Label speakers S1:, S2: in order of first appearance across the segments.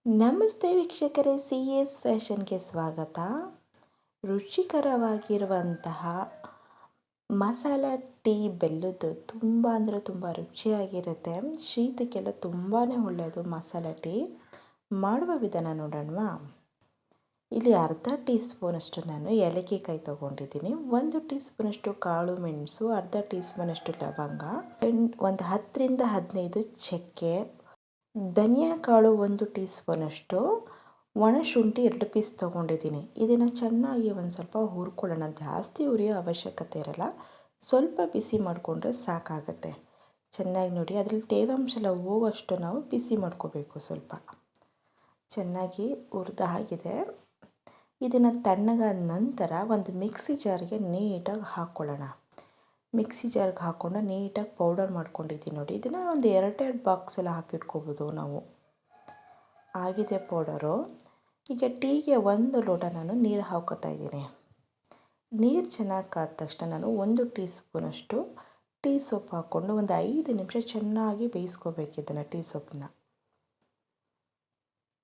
S1: ನಮಸ್ತೆ ವೀಕ್ಷಕರೇ, C S ಫ್ಯಾಷನ್ಗೆ ಸ್ವಾಗತ. ರುಚಿಕರವಾಗಿರುವಂತಹ ಮಸಾಲ ಟೀ ಬೆಲ್ಲದ್ದು ತುಂಬ ಅಂದರೆ ತುಂಬ ರುಚಿಯಾಗಿರುತ್ತೆ. ಶೀತಕ್ಕೆಲ್ಲ ತುಂಬಾ ಒಳ್ಳೆಯದು ಮಸಾಲ ಟೀ. ಮಾಡುವ ವಿಧಾನ ನೋಡೋಣವಾ? ಇಲ್ಲಿ ಅರ್ಧ ಟೀ ಸ್ಪೂನಷ್ಟು ನಾನು ಏಲಕ್ಕಿಕಾಯಿ ತೊಗೊಂಡಿದ್ದೀನಿ, 1 ಟೀ ಸ್ಪೂನಷ್ಟು ಕಾಳು ಮೆಣಸು, ಅರ್ಧ ಟೀ ಸ್ಪೂನಷ್ಟು ಲವಂಗ, ಒಂದು 10ರಿಂದ 15 ಚಕ್ಕೆ, ಧನಿಯಾ ಕಾಳು 1 ಟೀ ಸ್ಪೂನಷ್ಟು, ಒಣಶುಂಠಿ 2 ಪೀಸ್ ತೊಗೊಂಡಿದ್ದೀನಿ. ಇದನ್ನು ಚೆನ್ನಾಗಿ ಒಂದು ಸ್ವಲ್ಪ ಹುರ್ಕೊಳ್ಳೋಣ. ಜಾಸ್ತಿ ಹುರಿಯೋ ಅವಶ್ಯಕತೆ ಇರಲ್ಲ, ಸ್ವಲ್ಪ ಬಿಸಿ ಮಾಡಿಕೊಂಡ್ರೆ ಸಾಕಾಗತ್ತೆ. ಚೆನ್ನಾಗಿ ನೋಡಿ, ಅದರಲ್ಲಿ ತೇವಾಂಶ ಎಲ್ಲ ಹೋಗೋಷ್ಟು ನಾವು ಬಿಸಿ ಮಾಡ್ಕೋಬೇಕು. ಸ್ವಲ್ಪ ಚೆನ್ನಾಗಿ ಹುರಿದಾಗಿದೆ. ಇದನ್ನು ತಣ್ಣಗಾದ ನಂತರ ಒಂದು ಮಿಕ್ಸಿ ಜಾರ್ಗೆ ನೀಟಾಗಿ ಹಾಕ್ಕೊಳ್ಳೋಣ. ಮಿಕ್ಸಿ ಜಾರ್ಗೆ ಹಾಕ್ಕೊಂಡು ನೀಟಾಗಿ ಪೌಡರ್ ಮಾಡ್ಕೊಂಡಿದ್ದೀನಿ ನೋಡಿ. ಇದನ್ನು ಒಂದು 2 ಬಾಕ್ಸೆಲ್ಲ ಹಾಕಿಟ್ಕೋಬೋದು ನಾವು. ಆಗಿದೆ ಪೌಡರು. ಈಗ ಟೀಗೆ 1 ಲೋಟ ನಾನು ನೀರು ಹಾಕೋತಾ ಇದ್ದೀನಿ. ನೀರು ಚೆನ್ನಾಗಿ ಕಾದ ತಕ್ಷಣ ನಾನು 1 ಟೀ ಸ್ಪೂನಷ್ಟು ಟೀ ಸೊಪ್ಪು ಹಾಕ್ಕೊಂಡು ಒಂದು 5 ನಿಮಿಷ ಚೆನ್ನಾಗಿ ಬೇಯಿಸ್ಕೋಬೇಕು. ಇದನ್ನು ಟೀ ಸೊಪ್ಪನ್ನ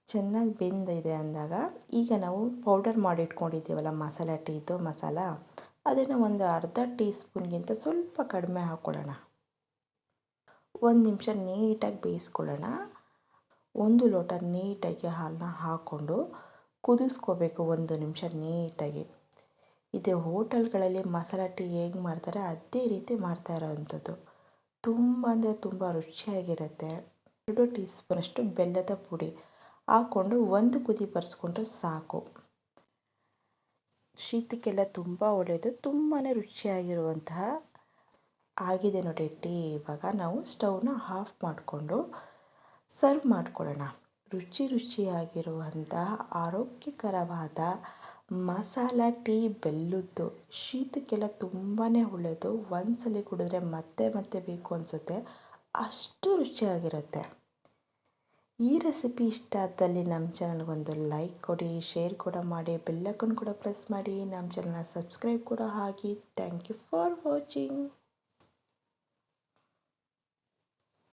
S1: ಚೆನ್ನಾಗಿ ಬೆಂದಿದೆ ಅಂದಾಗ ಈಗ ನಾವು ಪೌಡರ್ ಮಾಡಿಟ್ಕೊಂಡಿದ್ದೀವಲ್ಲ ಮಸಾಲ ಟೀದು ಮಸಾಲ, ಅದನ್ನು ಒಂದು ಅರ್ಧ ಟೀ ಸ್ಪೂನ್ಗಿಂತ ಸ್ವಲ್ಪ ಕಡಿಮೆ ಹಾಕ್ಕೊಳ್ಳೋಣ. 1 ನಿಮಿಷ ನೀಟಾಗಿ ಬೇಯಿಸ್ಕೊಳ್ಳೋಣ. 1 ಲೋಟ ನೀಟಾಗಿ ಹಾಲನ್ನ ಹಾಕ್ಕೊಂಡು ಕುದಿಸ್ಕೋಬೇಕು 1 ನಿಮಿಷ ನೀಟಾಗಿ. ಇದು ಹೋಟೆಲ್ಗಳಲ್ಲಿ ಮಸಾಲ ಟೀ ಹೇಗೆ ಮಾಡ್ತಾರೆ ಅದೇ ರೀತಿ ಮಾಡ್ತಾ ಇರೋವಂಥದ್ದು. ತುಂಬ ಅಂದರೆ ತುಂಬ ರುಚಿಯಾಗಿರುತ್ತೆ. 2 ಟೀ ಸ್ಪೂನಷ್ಟು ಬೆಲ್ಲದ ಪುಡಿ ಹಾಕ್ಕೊಂಡು 1 ಕುದಿ ಬರ್ಸ್ಕೊಂಡ್ರೆ ಸಾಕು. ಶೀತಕ್ಕೆಲ್ಲ ತುಂಬ ಒಳ್ಳೆಯದು, ತುಂಬಾ ರುಚಿಯಾಗಿರುವಂತಹ ಆಗಿದೆ ನೋಡಿ ಟೀ. ಇವಾಗ ನಾವು ಸ್ಟವ್ನ ಆಫ್ ಮಾಡಿಕೊಂಡು ಸರ್ವ್ ಮಾಡ್ಕೊಳ್ಳೋಣ. ರುಚಿಯಾಗಿರುವಂತಹ ಆರೋಗ್ಯಕರವಾದ ಮಸಾಲ ಟೀ ಬೆಲ್ಲದ್ದು. ಶೀತಕ್ಕೆಲ್ಲ ತುಂಬಾ ಒಳ್ಳೆಯದು. ಒಂದ್ಸಲ ಕುಡಿದ್ರೆ ಮತ್ತೆ ಮತ್ತೆ ಬೇಕು ಅನಿಸುತ್ತೆ, ಅಷ್ಟು ರುಚಿಯಾಗಿರುತ್ತೆ. ಈ ರೆಸಿಪಿ ಇಷ್ಟ ಆದಲ್ಲಿ ನಮ್ಮ ಚಾನಲ್ಗೊಂದು ಲೈಕ್ ಕೊಡಿ, ಶೇರ್ ಕೂಡ ಮಾಡಿ, ಬೆಲ್ ಐಕಾನ್ ಕೂಡ ಪ್ರೆಸ್ ಮಾಡಿ, ನಮ್ಮ ಚಾನಲ್ನ ಸಬ್ಸ್ಕ್ರೈಬ್ ಕೂಡ ಆಗಿ. Thank you for watching.